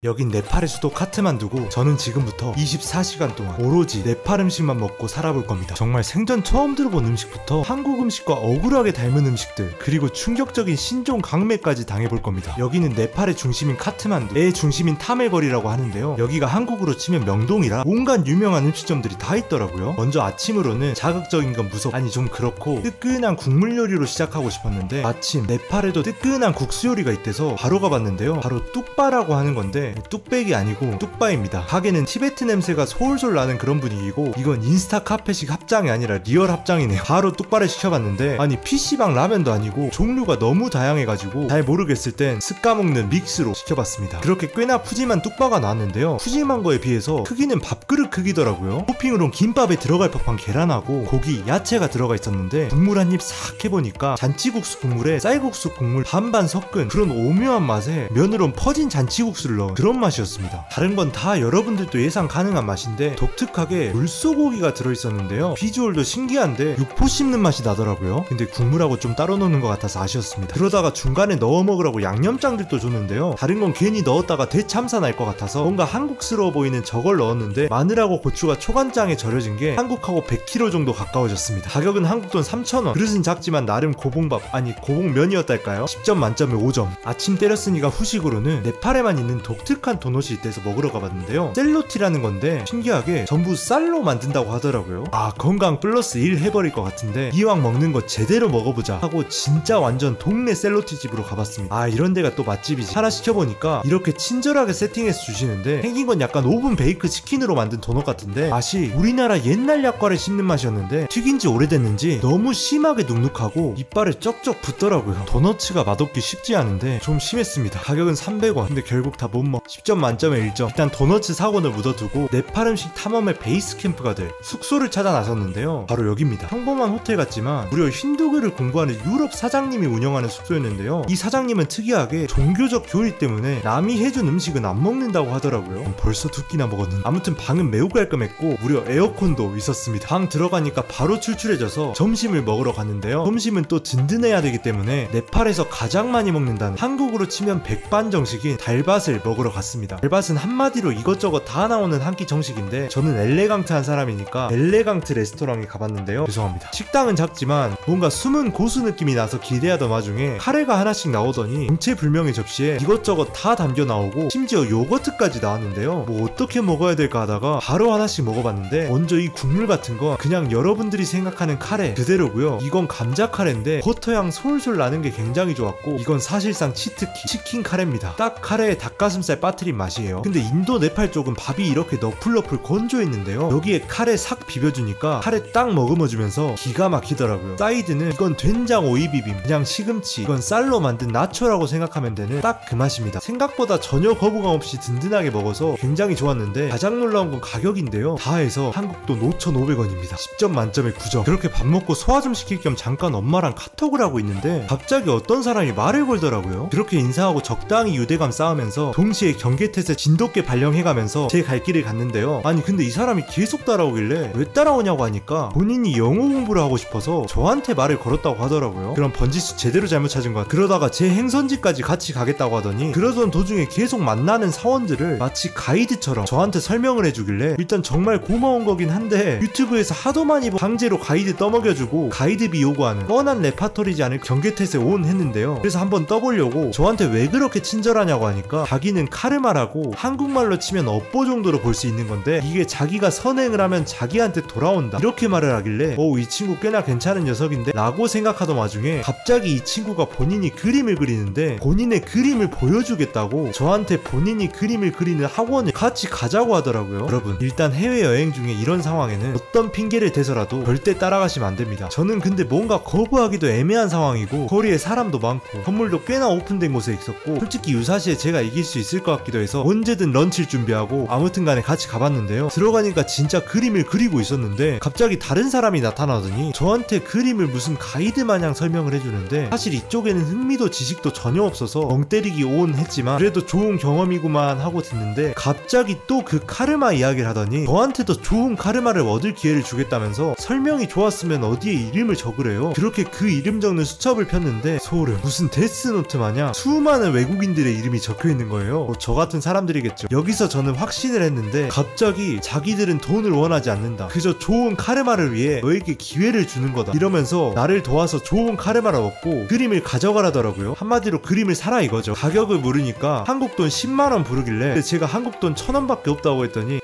여긴 네팔의 수도 카트만두고 저는 지금부터 24시간 동안 오로지 네팔 음식만 먹고 살아볼 겁니다. 정말 생전 처음 들어본 음식부터 한국 음식과 억울하게 닮은 음식들, 그리고 충격적인 신종 강매까지 당해볼 겁니다. 여기는 네팔의 중심인 카트만두의 중심인 타멜거리라고 하는데요, 여기가 한국으로 치면 명동이라 온갖 유명한 음식점들이 다 있더라고요. 먼저 아침으로는 자극적인 건 아니 좀 그렇고 뜨끈한 국물 요리로 시작하고 싶었는데 마침 네팔에도 뜨끈한 국수 요리가 있대서 바로 가봤는데요, 바로 뚝바라고 하는 건데 뚝배기 아니고 뚝바입니다. 가게는 티베트 냄새가 솔솔 나는 그런 분위기고, 이건 인스타 카페식 합장이 아니라 리얼 합장이네요. 바로 뚝바를 시켜봤는데 아니 PC방 라면도 아니고 종류가 너무 다양해가지고 잘 모르겠을 땐 습까먹는 믹스로 시켜봤습니다. 그렇게 꽤나 푸짐한 뚝바가 나왔는데요, 푸짐한 거에 비해서 크기는 밥그릇 크기더라고요. 토핑으론 김밥에 들어갈 법한 계란하고 고기, 야채가 들어가 있었는데 국물 한 입 싹 해보니까 잔치국수 국물에 쌀국수 국물 반반 섞은 그런 오묘한 맛에 면으론 퍼진 잔치국수를 넣은 그런 맛이었습니다. 다른 건 다 여러분들도 예상 가능한 맛인데 독특하게 물소고기가 들어있었는데요, 비주얼도 신기한데 육포 씹는 맛이 나더라고요. 근데 국물하고 좀 따로 노는 것 같아서 아쉬웠습니다. 그러다가 중간에 넣어 먹으라고 양념장들도 줬는데요, 다른 건 괜히 넣었다가 대참사 날 것 같아서 뭔가 한국스러워 보이는 저걸 넣었는데 마늘하고 고추가 초간장에 절여진 게 한국하고 100kg 정도 가까워졌습니다. 가격은 한국 돈 3,000원. 그릇은 작지만 나름 고봉밥, 아니 고봉면이었달까요? 10점 만점에 5점. 아침 때렸으니까 후식으로는 네팔에만 있는 독특한 도넛이 있대서 먹으러 가봤는데요, 셀로티라는 건데 신기하게 전부 쌀로 만든다고 하더라고요. 아, 건강 플러스 1 해버릴 것 같은데 이왕 먹는 거 제대로 먹어보자 하고 진짜 완전 동네 셀로티 집으로 가봤습니다. 아, 이런 데가 또 맛집이지. 하나 시켜보니까 이렇게 친절하게 세팅해서 주시는데 생긴 건 약간 오븐 베이크 치킨으로 만든 도넛 같은데 맛이 우리나라 옛날 약과를 씹는 맛이었는데 튀긴 지 오래됐는지 너무 심하게 눅눅하고 이빨에 쩍쩍 붙더라고요. 도너츠가 맛없기 쉽지 않은데 좀 심했습니다. 가격은 300원. 근데 결국 다 못 먹. 10점 만점에 1점. 일단 도너츠 사고는 묻어두고 네팔 음식 탐험의 베이스 캠프가 될 숙소를 찾아 나섰는데요, 바로 여기입니다. 평범한 호텔 같지만 무려 힌두교를 공부하는 유럽 사장님이 운영하는 숙소였는데요, 이 사장님은 특이하게 종교적 교리 때문에 남이 해준 음식은 안 먹는다고 하더라고요. 벌써 2끼나 먹었는데. 아무튼 방은 매우 깔끔했고 무려 에어컨도 있었습니다. 방 들어가니까 바로 출출해져서 점심을 먹으러 갔는데요, 점심은 또 든든해야 되기 때문에 네팔에서 가장 많이 먹는다는 한국으로 치면 백반 정식인 달밭을 먹으러 갔습니다. 달밭은 한마디로 이것저것 다 나오는 한 끼 정식인데 저는 엘레강트한 사람이니까 엘레강트 레스토랑에 가봤는데요, 죄송합니다. 식당은 작지만 뭔가 숨은 고수 느낌이 나서 기대하던 와중에 카레가 하나씩 나오더니 정체불명의 접시에 이것저것 다 담겨 나오고 심지어 요거트까지 나왔는데요, 뭐 어떻게 먹어야 될까 하다가 바로 하나씩 먹어봤는데 먼저 이 국물 같은 건 그냥 여러분들이 생각하는 카레 그대로고요. 이건 감자 카레인데 버터향 솔솔 나는 게 굉장히 좋았고, 이건 사실상 치트키 치킨 카레입니다. 딱 카레에 닭가슴살 빠뜨린 맛이에요. 근데 인도 네팔 쪽은 밥이 이렇게 너풀너풀 건조했는데요, 여기에 카레 싹 비벼주니까 카레 딱 머금어주면서 기가 막히더라고요. 사이드는 이건 된장 오이 비빔, 그냥 시금치, 이건 쌀로 만든 나초라고 생각하면 되는 딱 그 맛입니다. 생각보다 전혀 거부감 없이 든든하게 먹어서 굉장히 좋았는데 가장 놀라운 건 가격인데요, 다 해서 한국 돈 5,500원입니다 10점 만점에 9점. 그렇게 밥 먹고 소화 좀 시킬 겸 잠깐 엄마랑 카톡을 하고 있는데 갑자기 어떤 사람이 말을 걸더라고요. 그렇게 인사하고 적당히 유대감 쌓으면서 동시에 경계태세 진돗개 발령해가면서 제 갈 길을 갔는데요, 아니 근데 이 사람이 계속 따라오길래 왜 따라오냐고 하니까 본인이 영어 공부를 하고 싶어서 저한테 말을 걸었다고 하더라고요. 그럼 번지수 제대로 잘못 찾은 것 같아요. 그러다가 제 행선지까지 같이 가겠다고 하더니 그러던 도중에 계속 만나는 사원들을 마치 가이드처럼 저한테 설명을 해주길래 일단 정말 고마운 거긴 한데 유튜브에서 하도 많이 강제로 가이드 떠먹여주고 가이드비 요구하는 뻔한 레파토리지 않을 경계태세 온 했는데요, 그래서 한번 떠보려고 저한테 왜 그렇게 친절하냐고 하니까 자기는 카르마라고 한국말로 치면 업보 정도로 볼 수 있는 건데 이게 자기가 선행을 하면 자기한테 돌아온다 이렇게 말을 하길래 이 친구 꽤나 괜찮은 녀석인데 라고 생각하던 와중에 갑자기 이 친구가 본인이 그림을 그리는데 본인의 그림을 보여주겠다고 저한테 본인이 그림을 그리는 학원을 같이 가자고 하더라고요. 여러분, 일단 해외여행 중에 이런 상황에는 어떤 핑계를 대서라도 절대 따라가시면 안 됩니다. 저는 근데 뭔가 거부하기도 애매한 상황이고 거리에 사람도 많고 건물도 꽤나 오픈된 곳에 있었고 솔직히 유사시에 제가 이길 수 있을 것 같기도 해서 언제든 런치를 준비하고 아무튼간에 같이 가봤는데요, 들어가니까 진짜 그림을 그리고 있었는데 갑자기 다른 사람이 나타나더니 저한테 그림을 무슨 가이드 마냥 설명을 해주는데 사실 이쪽에는 흥미도 지식도 전혀 없어서 멍 때리기 온 했지만 그래도 좋은 경험이구만 하고 듣는데 갑자기 또 그 카르마 이야기를 하더니 저한테도 좋은 카르마를 얻을 기회를 주겠다면서 설명이 좋았으면 어디에 이름을 적으래요. 그렇게 그 이름 적는 수첩을 폈는데 소름, 무슨 데스노트 마냥 수많은 외국인들의 이름이 적혀있는 거예요. 저 같은 사람들이겠죠. 여기서 저는 확신을 했는데 갑자기 자기들은 돈을 원하지 않는다, 그저 좋은 카르마를 위해 너에게 기회를 주는 거다 이러면서 나를 도와서 좋은 카르마를 얻고 그림을 가져가라더라고요. 한마디로 그림을 사라 이거죠. 가격을 물으니까 한국 돈 10만원 부르길래 제가 한국 돈 1000원밖에 없다고 했더니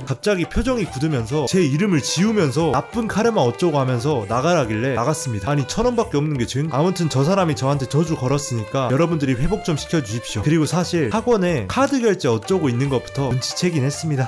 갑자기 표정이 굳으면서 제 이름을 지우면서 나쁜 카르마 어쩌고 하면서 나가라길래 나갔습니다. 아니 1000원밖에 없는 게 죄인가? 아무튼 저 사람이 저한테 저주 걸었으니까 여러분들이 회복 좀 시켜주십시오. 그리고 사실 학원에 카드 결제 어쩌고 있는 것부터 눈치채긴 했습니다.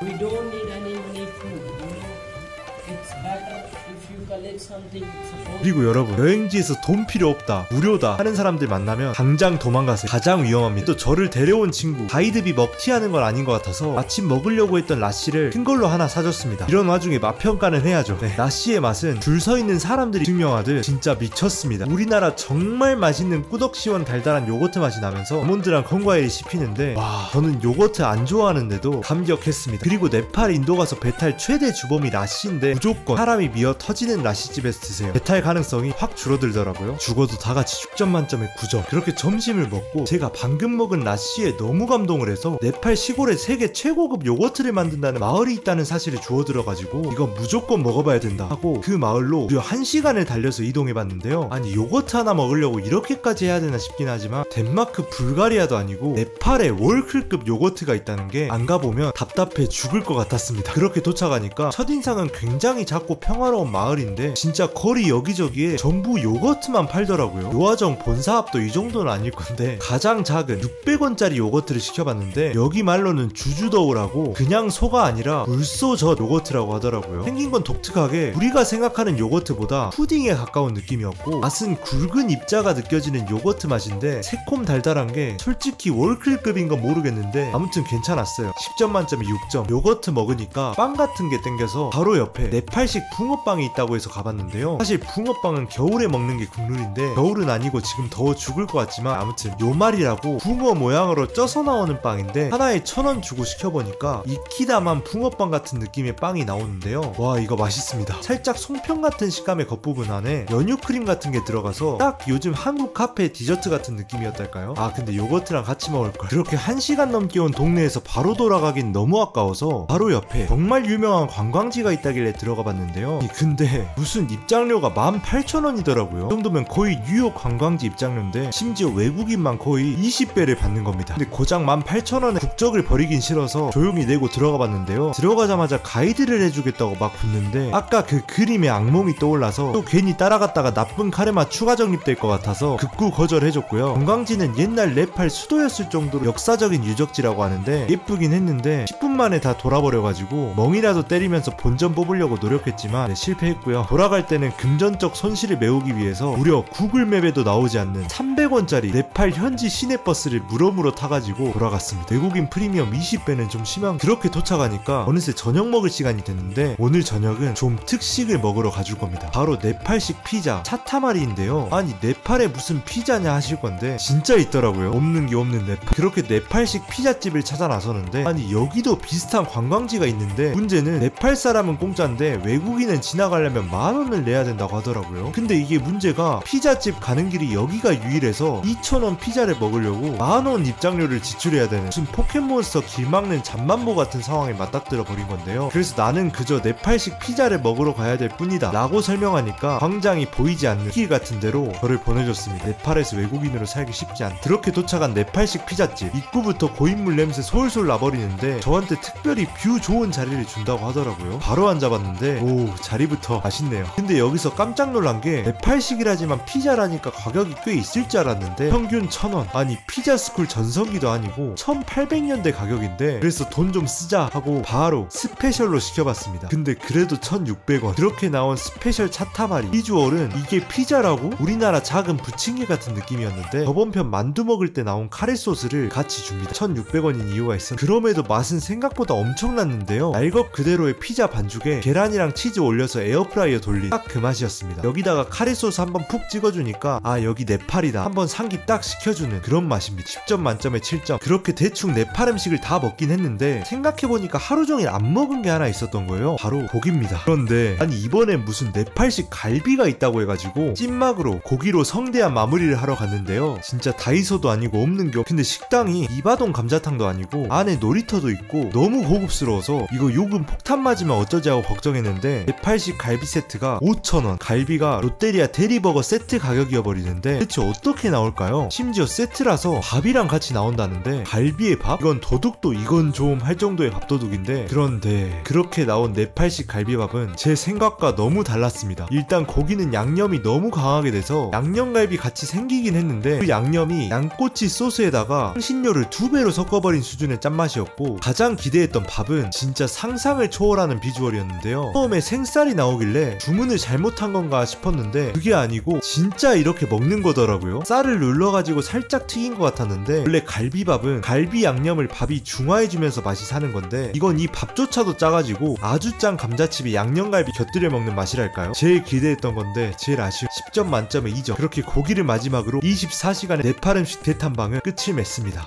그리고 여러분, 여행지에서 돈 필요 없다, 무료다 하는 사람들 만나면 당장 도망가세요. 가장 위험합니다. 또 저를 데려온 친구 가이드비 먹튀하는 건 아닌 것 같아서 마침 먹으려고 했던 라씨를 큰 걸로 하나 사줬습니다. 이런 와중에 맛평가는 해야죠. 라씨의 맛은 줄 서 있는 사람들이 증명하듯 진짜 미쳤습니다. 우리나라 정말 맛있는 꾸덕시원 달달한 요거트 맛이 나면서 아몬드랑 콩과일이 씹히는데 와, 저는 요거트 안 좋아하는데도 감격했습니다. 그리고 네팔 인도 가서 배탈 최대 주범이 라씨인데 무조건 사람이 미어 터지는 라씨집에서 드세요. 배탈 가능성이 확 줄어들더라고요. 죽어도 다같이 6점 만점에 9점. 그렇게 점심을 먹고 제가 방금 먹은 라씨에 너무 감동을 해서 네팔 시골에 세계 최고급 요거트를 만든다는 마을이 있다는 사실이 주워들어가지고 이건 무조건 먹어봐야 된다 하고 그 마을로 무려 1시간을 달려서 이동해봤는데요. 아니 요거트 하나 먹으려고 이렇게까지 해야 되나 싶긴 하지만 덴마크 불가리아도 아니고 네팔에 월클급 요거트가 있다는 게 안 가보면 답답해 죽을 것 같았습니다. 그렇게 도착하니까 첫인상은 굉장히 작고 평화로운 마을인데 진짜 거리 여기저기에 전부 요거트만 팔더라고요. 요아정 본사 앞도 이 정도는 아닐 건데 가장 작은 600원짜리 요거트를 시켜봤는데 여기 말로는 주주더우라고 그냥 소가 아니라 물소저 요거트라고 하더라고요. 생긴 건 독특하게 우리가 생각하는 요거트보다 푸딩에 가까운 느낌이었고 맛은 굵은 입자가 느껴지는 요거트 맛인데 새콤 달달한 게 솔직히 월클급인 건 모르겠는데 아무튼 괜찮았어요. 10점 만점에 6점. 요거트 먹으니까 빵 같은 게 땡겨서 바로 옆에 네팔식 붕어빵이 있다고 해서 가봤는데요. 사실 붕어빵은 겨울에 먹는 게 국룰인데 겨울은 아니고 지금 더워 죽을 것 같지만 아무튼 요말이라고 붕어 모양으로 쪄서 나오는 빵인데 하나에 1000원 주고 시켜보니까 익히다만 붕어빵 같은 느낌의 빵이 나오는데요. 와, 이거 맛있습니다. 살짝 송편 같은 식감의 겉부분 안에 연유 크림 같은 게 들어가서 딱 요즘 한국 카페 디저트 같은 느낌이었달까요? 아, 근데 요거트랑 같이 먹을걸. 그렇게 1시간 넘게 온 동네에서 바로 돌아가긴 너무 아까워서 바로 옆에 정말 유명한 관광지가 있다길래 들어가 봤는데요. 근데 무슨 입장료가 18,000원이더라고요. 이 정도면 거의 뉴욕 관광지 입장료인데 심지어 외국인만 거의 20배를 받는 겁니다. 근데 고작 18,000원에 국적을 버리긴 싫어서 조용히 내고 들어가 봤는데요. 들어가자마자 가이드를 해주겠다고 막 붙는데 아까 그 그림의 악몽이 떠올라서 또 괜히 따라갔다가 나쁜 카르마 추가 적립될 것 같아서 극구 거절해줬고요. 관광지는 옛날 네팔 수도였을 정도로 역사적인 유적지라고 하는데 예쁘긴 했는데 10분 만에 다 돌아버려가지고 멍이라도 때리면서 본전 뽑으려고 노력했지만 실패했고요. 돌아갈 때는 금전적 손실을 메우기 위해서 무려 구글맵에도 나오지 않는 300원짜리 네팔 현지 시내버스를 물어물어 타가지고 돌아갔습니다. 외국인 프리미엄 20배는 좀 심한. 그렇게 도착하니까 어느새 저녁 먹을 시간이 됐는데 오늘 저녁은 좀 특식을 먹으러 가줄 겁니다. 바로 네팔식 피자 차타마리인데요. 아니 네팔에 무슨 피자냐 하실 건데 진짜 있더라고요. 없는 게 없는 네팔. 그렇게 네팔식 피자집을 찾아 나서는데 아니 여기도 비슷한 관광지가 있는데 문제는 네팔 사람은 공짜인데 외국인은 지나가려면 10,000원을 내야 된다고 하더라고요. 근데 이게 문제가 피자집 가는 길이 여기가 유일해서 2,000원 피자를 먹으려고 10,000원 입장료를 지출해야 되는 무슨 포켓몬스터 길 막는 잠만보 같은 상황에 맞닥뜨려 버린 건데요. 그래서 나는 그저 네팔식 피자를 먹으러 가야 될 뿐이다 라고 설명하니까 광장이 보이지 않는 길 같은 데로 저를 보내줬습니다. 네팔에서 외국인으로 살기 쉽지 않다. 그렇게 도착한 네팔식 피자집 입구부터 고인물 냄새 솔솔 나버리는데 저한테 특별히 뷰 좋은 자리를 준다고 하더라고요. 바로 앉아봤는데 오, 자리부터 맛있네요. 근데 여기서 깜짝 놀란 게 네팔식이라지만 피자라니까 가격이 꽤 있을 줄 알았는데 평균 1,000원. 아니 피자스쿨 전성기도 아니고 1800년대 가격인데 그래서 돈 좀 쓰자 하고 바로 스페셜로 시켜봤습니다. 근데 그래도 1,600원. 그렇게 나온 스페셜 차타마리 비주얼은 이게 피자라고? 우리나라 작은 부침개 같은 느낌이었는데 저번 편 만두 먹을 때 나온 카레 소스를 같이 줍니다. 1,600원인 이유가 있어. 그럼에도 맛은 생각보다 엄청났는데요. 날 것 그대로의 피자 반죽에 계란이랑 치즈 올려서 에어프라이어 돌린 딱 그 맛이었습니다. 맛입니다. 여기다가 카레 소스 한번 푹 찍어주니까 아 여기 네팔이다 한번 상기 딱 시켜주는 그런 맛입니다. 10점 만점에 7점. 그렇게 대충 네팔 음식을 다 먹긴 했는데 생각해보니까 하루 종일 안 먹은 게 하나 있었던 거예요. 바로 고기입니다. 그런데 아니 이번엔 무슨 네팔식 갈비가 있다고 해가지고 찐막으로 고기로 성대한 마무리를 하러 갔는데요. 진짜 다이소도 아니고 없는 게 근데 식당이 이바동 감자탕도 아니고 안에 놀이터도 있고 너무 고급스러워서 이거 요금 폭탄 맞으면 어쩌지 하고 걱정했는데 네팔식 갈비 세트가 5,000원, 갈비가 롯데리아 대리버거 세트 가격이어버리는데 대체 어떻게 나올까요? 심지어 세트라서 밥이랑 같이 나온다는데 갈비에 밥? 이건 도둑도 이건 좀 할 정도의 밥도둑인데 그런데 그렇게 나온 네팔식 갈비밥은 제 생각과 너무 달랐습니다. 일단 고기는 양념이 너무 강하게 돼서 양념갈비 같이 생기긴 했는데 그 양념이 양꼬치 소스에다가 향신료를 2배로 섞어버린 수준의 짠맛이었고 가장 기대했던 밥은 진짜 상상을 초월하는 비주얼이었는데요. 처음에 생쌀이 나오길래 주문을 잘못한 건가 싶었는데 그게 아니고 진짜 이렇게 먹는 거더라고요. 쌀을 눌러가지고 살짝 튀긴 것 같았는데 원래 갈비밥은 갈비 양념을 밥이 중화해주면서 맛이 사는 건데 이건 이 밥조차도 짜가지고 아주 짠 감자칩이 양념갈비 곁들여 먹는 맛이랄까요? 제일 기대했던 건데 제일 아쉬운 10점 만점에 2점. 그렇게 고기를 마지막으로 24시간의 네팔 음식 대탐방은 끝을 맺습니다.